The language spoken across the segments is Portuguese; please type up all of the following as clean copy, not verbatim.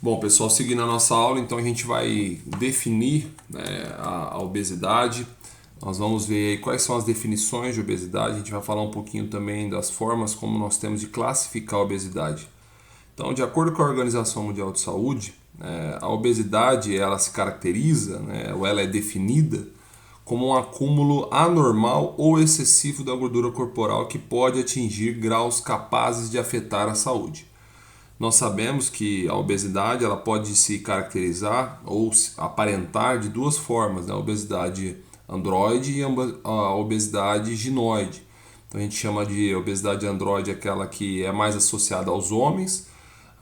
Bom, pessoal, seguindo a nossa aula, então a gente vai definir, né, a obesidade. Nós vamos ver aí quais são as definições de obesidade. A gente vai falar um pouquinho também das formas como nós temos de classificar a obesidade. Então, de acordo com a Organização Mundial de Saúde, a obesidade ela se caracteriza, né, ou ela é definida como um acúmulo anormal ou excessivo da gordura corporal que pode atingir graus capazes de afetar a saúde. Nós sabemos que a obesidade ela pode se caracterizar ou aparentar de duas formas, né? A obesidade androide e a obesidade ginoide. Então a gente chama de obesidade androide aquela que é mais associada aos homens,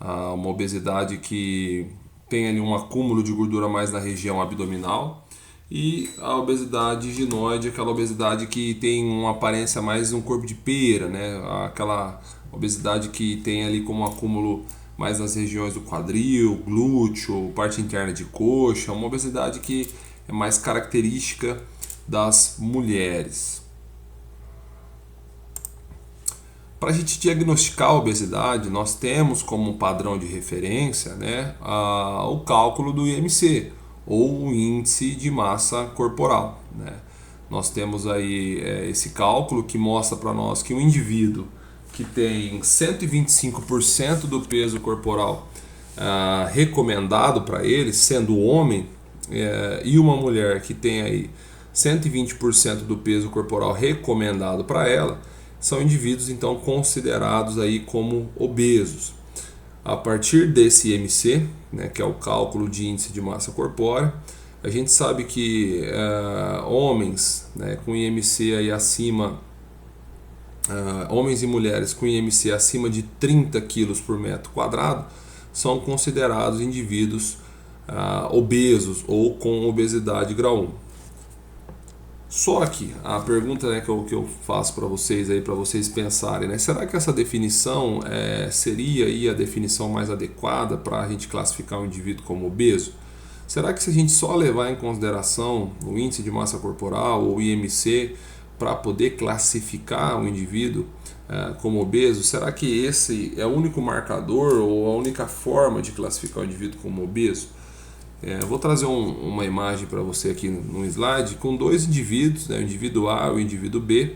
uma obesidade que tem ali um acúmulo de gordura mais na região abdominal, e a obesidade ginoide, aquela obesidade que tem uma aparência mais um corpo de pera, né? Aquela obesidade que tem ali como acúmulo mais nas regiões do quadril, glúteo, parte interna de coxa, uma obesidade que é mais característica das mulheres. Para a gente diagnosticar a obesidade, nós temos como padrão de referência, né, o cálculo do IMC, ou o índice de massa corporal, né? Nós temos aí esse cálculo que mostra para nós que um indivíduo que tem 125% do peso corporal recomendado para ele, sendo homem, e uma mulher que tem aí 120% do peso corporal recomendado para ela, são indivíduos então considerados aí como obesos. A partir desse IMC, né, que é o cálculo de índice de massa corpórea, a gente sabe que homens, né, com IMC aí acima, homens e mulheres com IMC acima de 30 kg por metro quadrado são considerados indivíduos obesos ou com obesidade grau 1. Só que a pergunta, né, que eu faço para vocês aí, para vocês pensarem, né, será que essa definição seria aí a definição mais adequada para a gente classificar um indivíduo como obeso? Será que se a gente só levar em consideração o índice de massa corporal ou IMC para poder classificar um indivíduo como obeso, será que esse é o único marcador ou a única forma de classificar o indivíduo como obeso? Eu vou trazer uma imagem para você aqui no slide com dois indivíduos, né, o indivíduo A e o indivíduo B.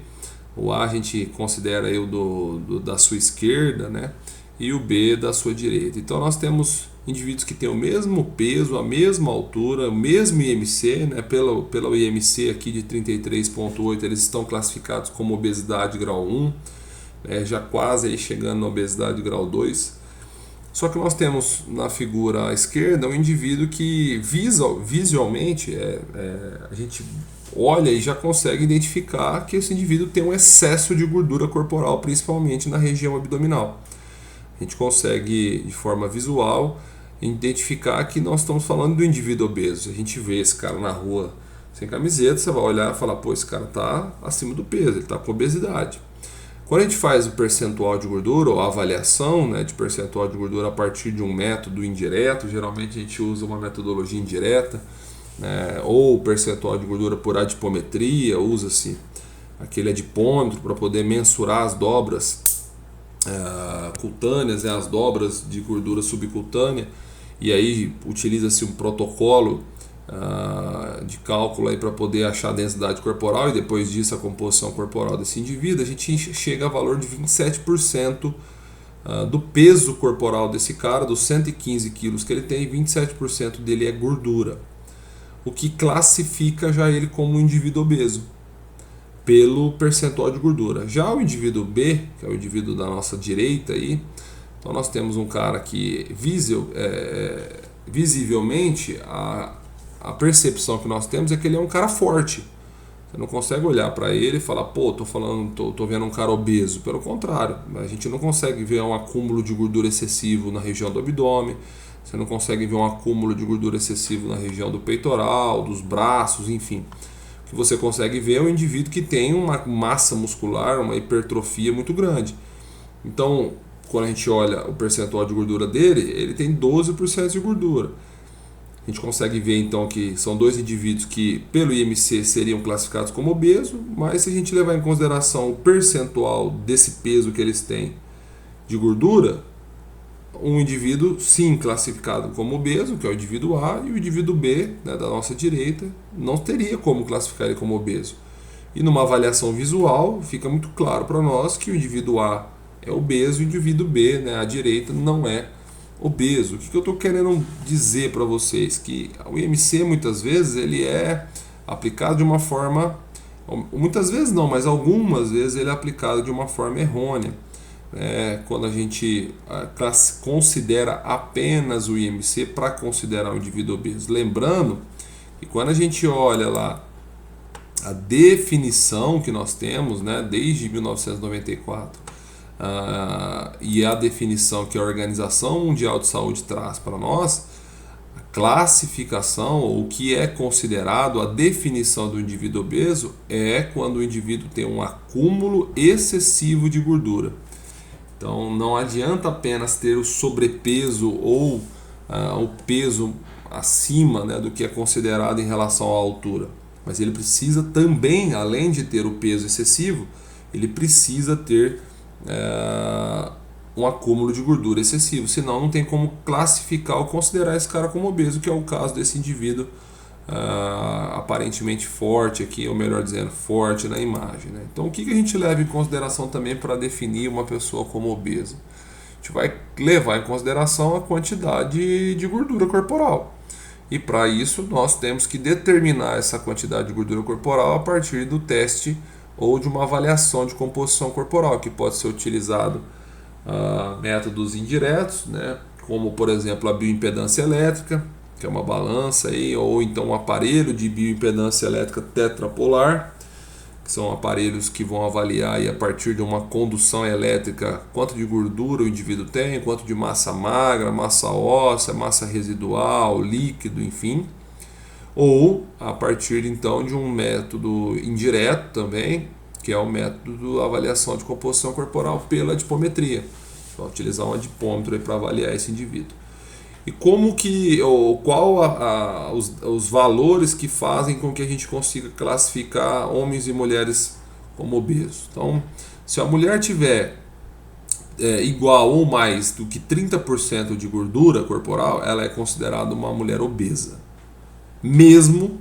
O A a gente considera aí o da sua esquerda, né, e o B da sua direita. Então nós temos indivíduos que têm o mesmo peso, a mesma altura, o mesmo IMC, né, pelo IMC aqui de 33,8, eles estão classificados como obesidade grau 1, já quase aí chegando na obesidade grau 2. Só que nós temos na figura à esquerda um indivíduo que visualmente a gente olha e já consegue identificar que esse indivíduo tem um excesso de gordura corporal, principalmente na região abdominal. A gente consegue, de forma visual, identificar que nós estamos falando do indivíduo obeso. A gente vê esse cara na rua sem camiseta, você vai olhar e falar, pô, esse cara está acima do peso, ele está com obesidade. Quando a gente faz o percentual de gordura, ou a avaliação, né, de percentual de gordura a partir de um método indireto, geralmente a gente usa uma metodologia indireta, né, ou percentual de gordura por adipometria, usa-se aquele adipômetro para poder mensurar as dobras cutâneas, né, as dobras de gordura subcutânea, e aí utiliza-se um protocolo de cálculo para poder achar a densidade corporal e depois disso a composição corporal desse indivíduo. A gente chega a valor de 27% do peso corporal desse cara, dos 115 quilos que ele tem, 27% dele é gordura, o que classifica já ele como um indivíduo obeso pelo percentual de gordura. Já o indivíduo B, que é o indivíduo da nossa direita aí, então nós temos um cara que visivelmente a percepção que nós temos é que ele é um cara forte. Você não consegue olhar para ele e falar, pô, tô vendo um cara obeso. Pelo contrário, a gente não consegue ver um acúmulo de gordura excessivo na região do abdômen, você não consegue ver um acúmulo de gordura excessivo na região do peitoral, dos braços, enfim. O que você consegue ver é um indivíduo que tem uma massa muscular, uma hipertrofia muito grande. Então, quando a gente olha o percentual de gordura dele, ele tem 12% de gordura. A gente consegue ver então que são dois indivíduos que pelo IMC seriam classificados como obesos, mas se a gente levar em consideração o percentual desse peso que eles têm de gordura, um indivíduo sim classificado como obeso, que é o indivíduo A, e o indivíduo B, né, da nossa direita, não teria como classificar ele como obeso. E numa avaliação visual fica muito claro para nós que o indivíduo A é obeso e o indivíduo B, né, à direita, não é obeso. O que eu estou querendo dizer para vocês? Que o IMC muitas vezes ele é aplicado de uma forma, muitas vezes não, mas algumas vezes ele é aplicado de uma forma errônea. Quando a gente considera apenas o IMC para considerar o indivíduo obeso. Lembrando que quando a gente olha lá a definição que nós temos, né, desde 1994, e a definição que a Organização Mundial de Saúde traz para nós, a classificação, ou o que é considerado a definição do indivíduo obeso, é quando o indivíduo tem um acúmulo excessivo de gordura. Então não adianta apenas ter o sobrepeso ou o peso acima, né, do que é considerado em relação à altura, mas ele precisa também, além de ter o peso excessivo, ele precisa ter um acúmulo de gordura excessivo, senão não tem como classificar ou considerar esse cara como obeso, que é o caso desse indivíduo aparentemente forte aqui, ou melhor dizendo, forte na imagem, né? Então o que a gente leva em consideração também para definir uma pessoa como obesa? A gente vai levar em consideração a quantidade de gordura corporal. E para isso nós temos que determinar essa quantidade de gordura corporal a partir do teste ou de uma avaliação de composição corporal, que pode ser utilizado métodos indiretos, né, como por exemplo a bioimpedância elétrica, que é uma balança aí, ou então um aparelho de bioimpedância elétrica tetrapolar, que são aparelhos que vão avaliar aí, a partir de uma condução elétrica, quanto de gordura o indivíduo tem, quanto de massa magra, massa óssea, massa residual, líquido, enfim. Ou a partir então de um método indireto também, que é o método de avaliação de composição corporal pela adipometria. Vai utilizar um adipômetro para avaliar esse indivíduo. E como que, ou qual os valores que fazem com que a gente consiga classificar homens e mulheres como obesos. Então, se a mulher tiver igual ou mais do que 30% de gordura corporal, ela é considerada uma mulher obesa, mesmo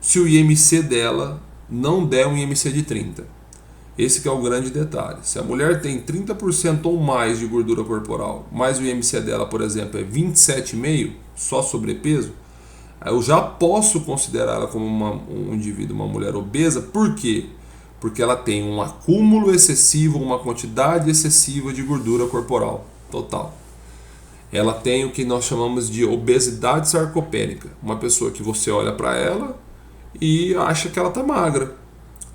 se o IMC dela não der um IMC de 30. Esse que é o grande detalhe. Se a mulher tem 30% ou mais de gordura corporal, mas o IMC dela, por exemplo, é 27,5, só sobrepeso, eu já posso considerar ela como um indivíduo, uma mulher obesa. Por quê? Porque ela tem um acúmulo excessivo, uma quantidade excessiva de gordura corporal total. Ela tem o que nós chamamos de obesidade sarcopênica. Uma pessoa que você olha para ela e acha que ela está magra.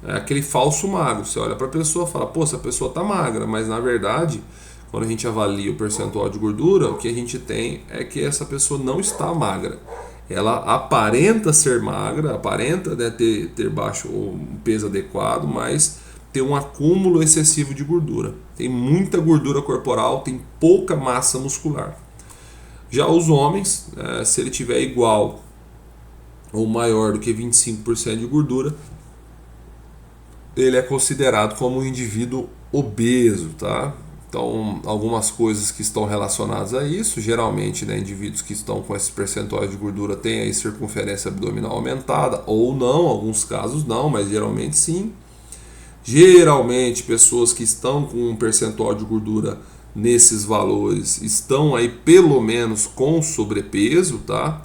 É aquele falso magro. Você olha para a pessoa e fala, pô, essa pessoa está magra, mas na verdade, quando a gente avalia o percentual de gordura, o que a gente tem é que essa pessoa não está magra. Ela aparenta ser magra, aparenta, né, ter baixo um peso adequado, mas tem um acúmulo excessivo de gordura. Tem muita gordura corporal, tem pouca massa muscular. Já os homens, se ele tiver igual ou maior do que 25% de gordura, ele é considerado como um indivíduo obeso, tá? Então, algumas coisas que estão relacionadas a isso, geralmente, né, indivíduos que estão com esses percentuais de gordura têm aí circunferência abdominal aumentada, ou não, alguns casos não, mas geralmente sim. Geralmente, pessoas que estão com um percentual de gordura nesses valores estão aí pelo menos com sobrepeso, tá?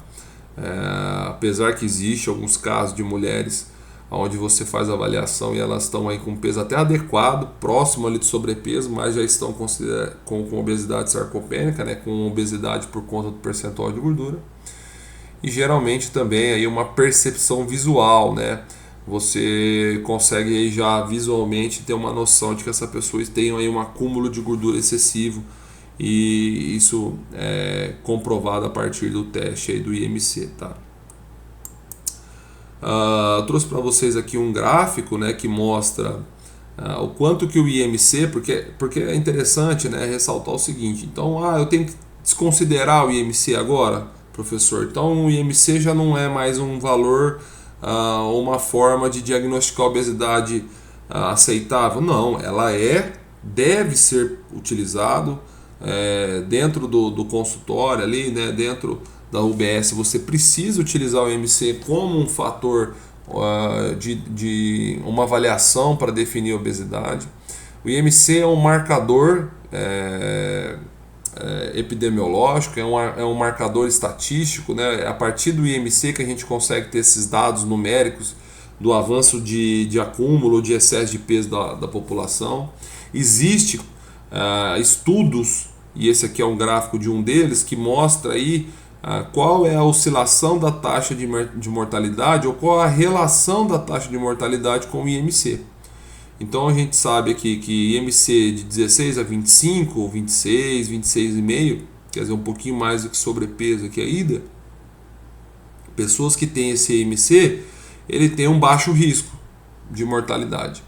Apesar que existe alguns casos de mulheres onde você faz a avaliação e elas estão aí com peso até adequado, próximo ali de sobrepeso, mas já estão com obesidade sarcopênica, né, com obesidade por conta do percentual de gordura. E geralmente também aí uma percepção visual, né? Você consegue aí já visualmente ter uma noção de que essa pessoa tem aí um acúmulo de gordura excessivo, e isso é comprovado a partir do teste aí do IMC, tá? Eu trouxe para vocês aqui um gráfico, né, que mostra o quanto que o IMC, porque é interessante, né, ressaltar o seguinte. Então, eu tenho que desconsiderar o IMC agora, professor. Então, o IMC já não é mais um valor, uma forma de diagnosticar a obesidade aceitável. Não, ela deve ser utilizado dentro do consultório ali, né, dentro da UBS, você precisa utilizar o IMC como um fator de uma avaliação para definir a obesidade. O IMC é um marcador epidemiológico, é um marcador estatístico, né? É a partir do IMC que a gente consegue ter esses dados numéricos do avanço de acúmulo ou de excesso de peso da população. Existem estudos, e esse aqui é um gráfico de um deles, que mostra aí qual é a oscilação da taxa de mortalidade ou qual a relação da taxa de mortalidade com o IMC. Então a gente sabe aqui que IMC de 16 a 25, 26, 26,5, quer dizer, um pouquinho mais do que sobrepeso aqui ainda, pessoas que têm esse IMC, ele tem um baixo risco de mortalidade.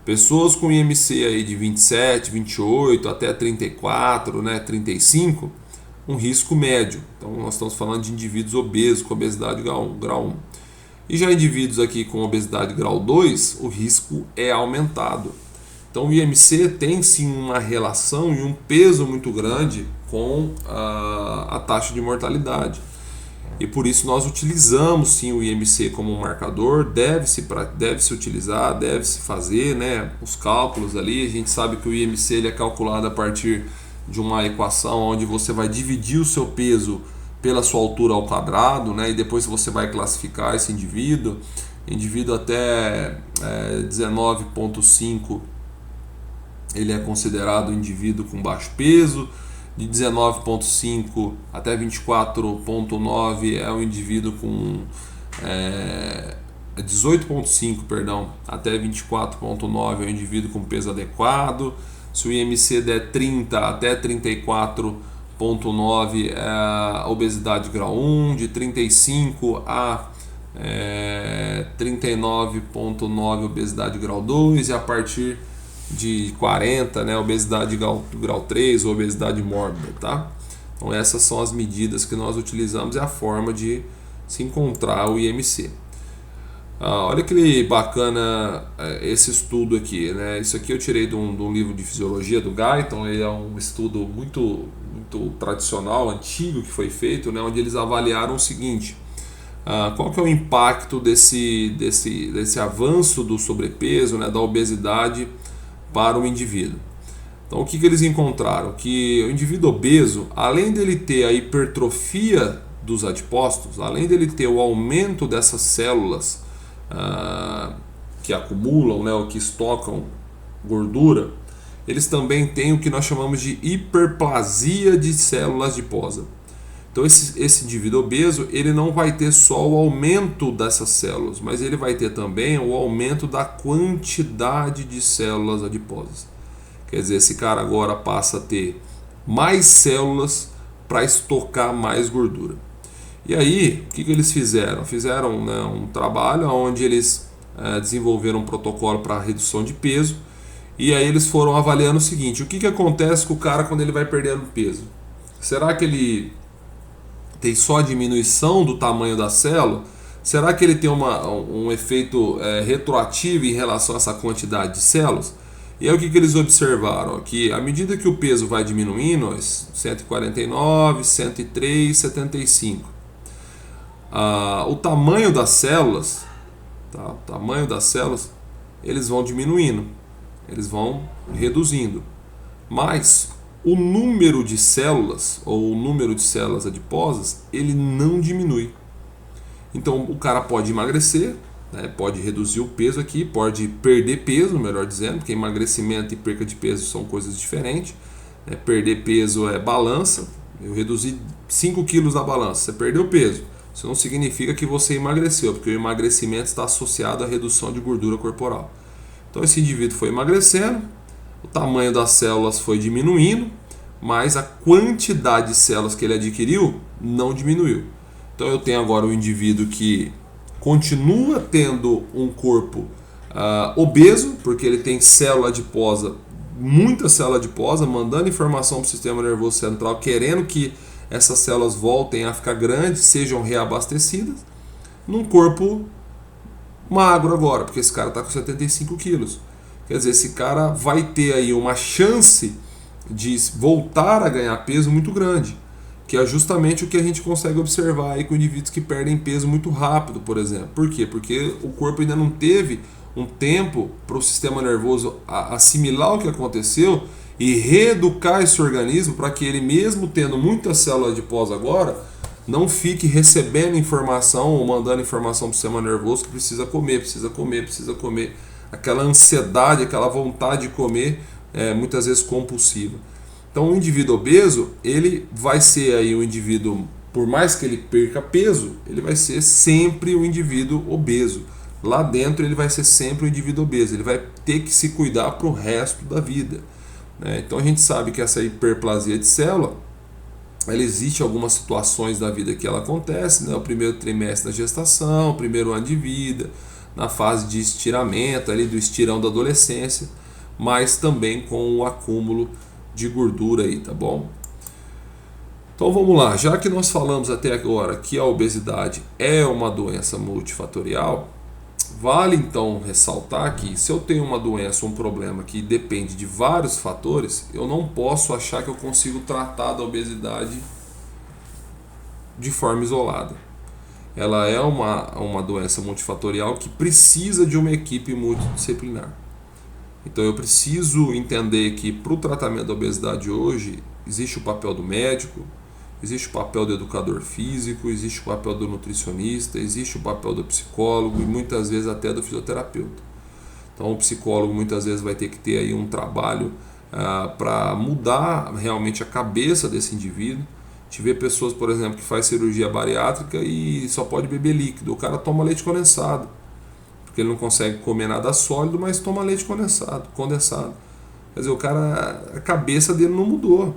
Pessoas com IMC aí de 27, 28 até 34, né, 35, um risco médio. Então nós estamos falando de indivíduos obesos com obesidade grau 1. E já indivíduos aqui com obesidade grau 2, o risco é aumentado. Então o IMC tem sim uma relação e um peso muito grande com a taxa de mortalidade. E por isso nós utilizamos sim o IMC como um marcador, deve-se utilizar, deve-se fazer, né, os cálculos ali. A gente sabe que o IMC ele é calculado a partir de uma equação onde você vai dividir o seu peso pela sua altura ao quadrado, né, e depois você vai classificar esse indivíduo até 19,5 ele é considerado um indivíduo com baixo peso, de 19,5 até 24,9 é um indivíduo com 18,5, perdão, até 24,9 é um indivíduo com peso adequado. Se o IMC der 30 até 34,9 é a obesidade grau 1, de 35 a 39,9 obesidade grau 2, e a partir de 40, né, obesidade grau 3 ou obesidade mórbida, tá? Então essas são as medidas que nós utilizamos e a forma de se encontrar o IMC. Olha que bacana esse estudo aqui, né? Isso aqui eu tirei de um livro de fisiologia do Guyton. Ele é um estudo muito tradicional, antigo, que foi feito, né? Onde eles avaliaram o seguinte: qual que é o impacto desse avanço do sobrepeso, né, da obesidade para o indivíduo. Então o que eles encontraram? Que o indivíduo obeso, além dele ter a hipertrofia dos adipócitos, além dele ter o aumento dessas células que acumulam, né, ou que estocam gordura, eles também têm o que nós chamamos de hiperplasia de células adiposas. Então esse indivíduo obeso, ele não vai ter só o aumento dessas células, mas ele vai ter também o aumento da quantidade de células adiposas. Quer dizer, esse cara agora passa a ter mais células para estocar mais gordura. E aí, o que eles fizeram? Fizeram, né, um trabalho onde eles desenvolveram um protocolo para redução de peso, e aí eles foram avaliando o seguinte: o que acontece com o cara quando ele vai perdendo peso? Será que ele tem só a diminuição do tamanho da célula? Será que ele tem um efeito retroativo em relação a essa quantidade de células? E aí o que eles observaram? Que à medida que o peso vai diminuindo, 149, 103, 75, o tamanho das células, tá? O tamanho das células, eles vão diminuindo, eles vão reduzindo, mas o número de células, ou o número de células adiposas, ele não diminui. Então o cara pode emagrecer, né, pode reduzir o peso aqui, pode perder peso, melhor dizendo, porque emagrecimento e perca de peso são coisas diferentes. Perder peso é balança. Eu reduzi 5 quilos na balança, você perdeu peso. Isso não significa que você emagreceu, porque o emagrecimento está associado à redução de gordura corporal. Então esse indivíduo foi emagrecendo, o tamanho das células foi diminuindo, mas a quantidade de células que ele adquiriu não diminuiu. Então eu tenho agora um indivíduo que continua tendo um corpo obeso, porque ele tem célula adiposa, muita célula adiposa, mandando informação para o sistema nervoso central, querendo que essas células voltem a ficar grandes, sejam reabastecidas, num corpo magro agora, porque esse cara está com 75 quilos. Quer dizer, esse cara vai ter aí uma chance de voltar a ganhar peso muito grande, que é justamente o que a gente consegue observar aí com indivíduos que perdem peso muito rápido, por exemplo. Por quê? Porque o corpo ainda não teve um tempo para o sistema nervoso assimilar o que aconteceu e reeducar esse organismo para que ele, mesmo tendo muita célula adiposa agora, não fique recebendo informação ou mandando informação para o sistema nervoso que precisa comer, precisa comer, precisa comer. Aquela ansiedade, aquela vontade de comer, muitas vezes compulsiva. Então, o indivíduo obeso, ele vai ser aí um indivíduo, por mais que ele perca peso, ele vai ser sempre um indivíduo obeso. Lá dentro ele vai ser sempre um indivíduo obeso, ele vai ter que se cuidar para o resto da vida. Então a gente sabe que essa hiperplasia de célula, ela existe em algumas situações da vida que ela acontece, o primeiro trimestre da gestação, o primeiro ano de vida, na fase de estiramento, ali do estirão da adolescência, mas também com o acúmulo de gordura aí, tá bom? Então vamos lá, já que nós falamos até agora que a obesidade é uma doença multifatorial, vale então ressaltar que se eu tenho uma doença, um problema que depende de vários fatores, eu não posso achar que eu consigo tratar da obesidade de forma isolada. Ela é uma doença multifatorial que precisa de uma equipe multidisciplinar. Então eu preciso entender que para o tratamento da obesidade hoje existe o papel do médico, existe o papel do educador físico, existe o papel do nutricionista, existe o papel do psicólogo e muitas vezes até do fisioterapeuta. Então o psicólogo muitas vezes vai ter que ter aí um trabalho para mudar realmente a cabeça desse indivíduo. A gente vê pessoas, por exemplo, que faz cirurgia bariátrica e só pode beber líquido. O cara toma leite condensado, porque ele não consegue comer nada sólido, mas toma leite condensado. Quer dizer, o cara, a cabeça dele não mudou.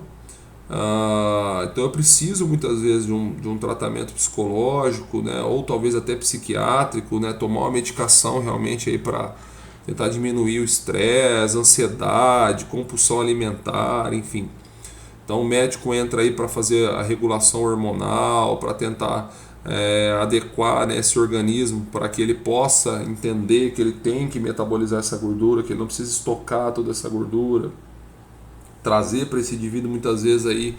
Então eu preciso muitas vezes de um tratamento psicológico, ou talvez até psiquiátrico, tomar uma medicação realmente aí para tentar diminuir o estresse, ansiedade, compulsão alimentar, enfim. Então o médico entra aí para fazer a regulação hormonal, para tentar adequar esse organismo para que ele possa entender que ele tem que metabolizar essa gordura, que ele não precisa estocar toda essa gordura, trazer para esse indivíduo muitas vezes aí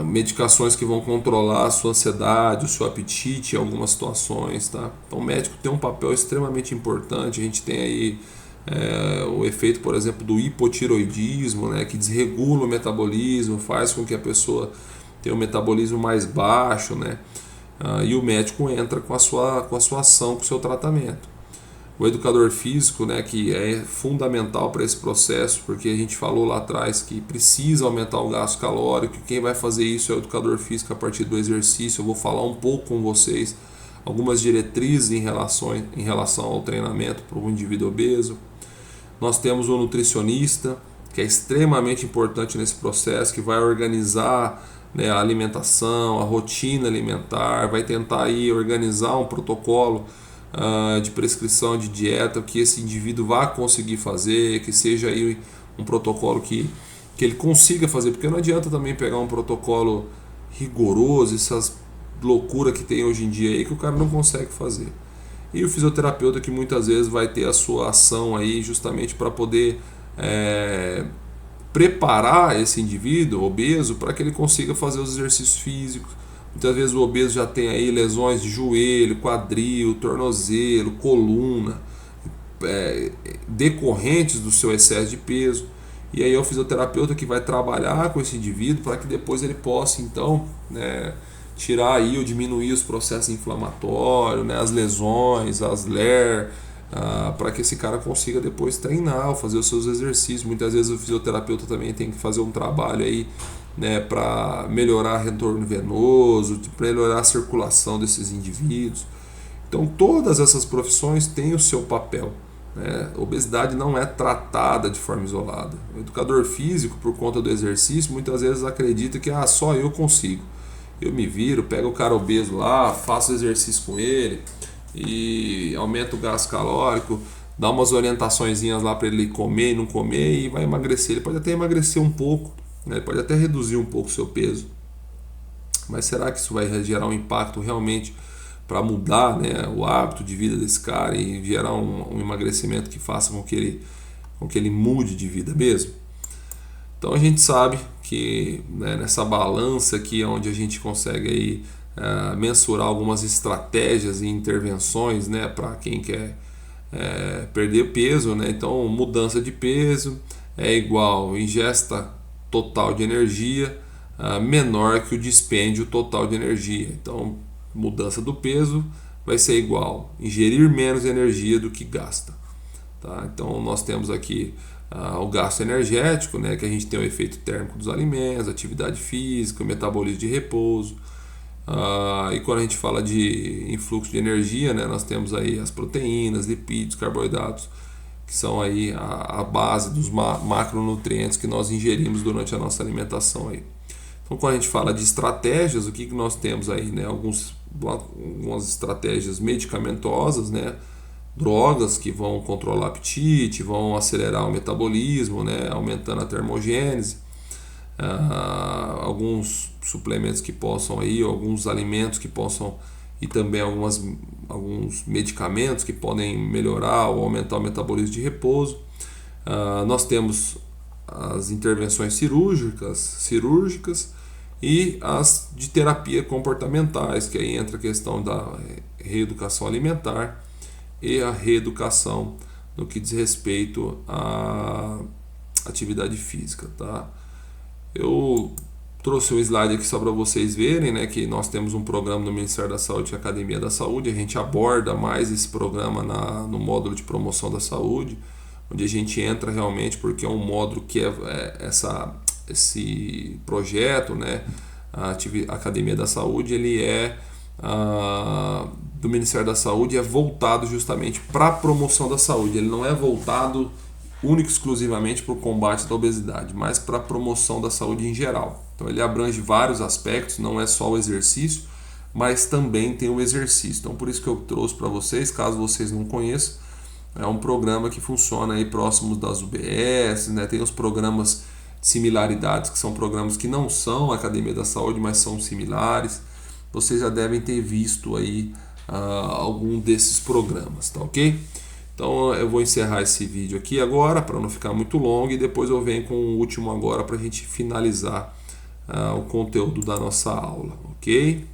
medicações que vão controlar a sua ansiedade, o seu apetite em algumas situações, tá? Então o médico tem um papel extremamente importante. A gente tem aí o efeito, por exemplo, do hipotiroidismo, que desregula o metabolismo, faz com que a pessoa tenha um metabolismo mais baixo, e o médico entra com a sua ação, com o seu tratamento. O educador físico, que é fundamental para esse processo, porque a gente falou lá atrás que precisa aumentar o gasto calórico, e quem vai fazer isso é o educador físico a partir do exercício. Eu vou falar um pouco com vocês algumas diretrizes em relação ao treinamento para o indivíduo obeso. Nós temos o nutricionista, que é extremamente importante nesse processo, que vai organizar a alimentação, a rotina alimentar, vai tentar aí organizar um protocolo de prescrição de dieta que esse indivíduo vá conseguir fazer, que seja aí um protocolo que ele consiga fazer, porque não adianta também pegar um protocolo rigoroso, essas loucuras que tem hoje em dia aí que o cara não consegue fazer. E o fisioterapeuta, que muitas vezes vai ter a sua ação aí justamente para poder preparar esse indivíduo obeso para que ele consiga fazer os exercícios físicos. Muitas vezes o obeso já tem aí lesões de joelho, quadril, tornozelo, coluna, decorrentes do seu excesso de peso. E aí é o fisioterapeuta que vai trabalhar com esse indivíduo para que depois ele possa então tirar aí ou diminuir os processos inflamatórios, as lesões, as LER, para que esse cara consiga depois treinar, fazer os seus exercícios. Muitas vezes o fisioterapeuta também tem que fazer um trabalho aí para melhorar o retorno venoso, para melhorar a circulação desses indivíduos. Então todas essas profissões têm o seu papel. A obesidade não é tratada de forma isolada. O educador físico, por conta do exercício, muitas vezes acredita que só eu consigo. Eu me viro, pego o cara obeso lá, faço exercício com ele e aumento o gasto calórico, dá umas orientaçõezinhas lá para ele comer e não comer e vai emagrecer. Ele pode até emagrecer um pouco, pode até reduzir um pouco o seu peso, mas será que isso vai gerar um impacto realmente para mudar o hábito de vida desse cara e gerar um emagrecimento que faça com que ele mude de vida mesmo? Então a gente sabe que, né, nessa balança aqui, onde a gente consegue aí, mensurar algumas estratégias e intervenções, né, para quem quer perder peso, né? Então mudança de peso é igual ingesta total de energia menor que o dispêndio total de energia. Então mudança do peso vai ser igual ingerir menos energia do que gasta. Tá? Então nós temos aqui o gasto energético, né, que a gente tem o efeito térmico dos alimentos, atividade física, o metabolismo de repouso. E quando a gente fala de influxo de energia, né, nós temos aí as proteínas, lipídios, carboidratos, que são aí a base dos macronutrientes que nós ingerimos durante a nossa alimentação aí. Então, quando a gente fala de estratégias, o que nós temos aí, né? Algumas estratégias medicamentosas, né? Drogas que vão controlar o apetite, vão acelerar o metabolismo, né? Aumentando a termogênese. Alguns suplementos que possam aí, alguns alimentos que possam, e também alguns medicamentos que podem melhorar ou aumentar o metabolismo de repouso. Nós temos as intervenções cirúrgicas e as de terapia comportamentais, que aí entra a questão da reeducação alimentar e a reeducação no que diz respeito à atividade física, tá? Eu trouxe um slide aqui só para vocês verem, né, que nós temos um programa no Ministério da Saúde, a Academia da Saúde. A gente aborda mais esse programa no módulo de promoção da saúde, onde a gente entra realmente, porque é um módulo que esse projeto, né, a Academia da Saúde, ele do Ministério da Saúde, é voltado justamente para a promoção da saúde. Ele não é voltado único e exclusivamente para o combate da obesidade, mas para a promoção da saúde em geral. Então ele abrange vários aspectos, não é só o exercício, mas também tem o exercício. Então por isso que eu trouxe para vocês, caso vocês não conheçam, é um programa que funciona aí próximo das UBS, né? Tem os programas de similaridades, que são programas que não são a Academia da Saúde, mas são similares. Vocês já devem ter visto aí algum desses programas, tá ok? Então eu vou encerrar esse vídeo aqui agora para não ficar muito longo, e depois eu venho com o último agora para a gente finalizar o conteúdo da nossa aula, ok?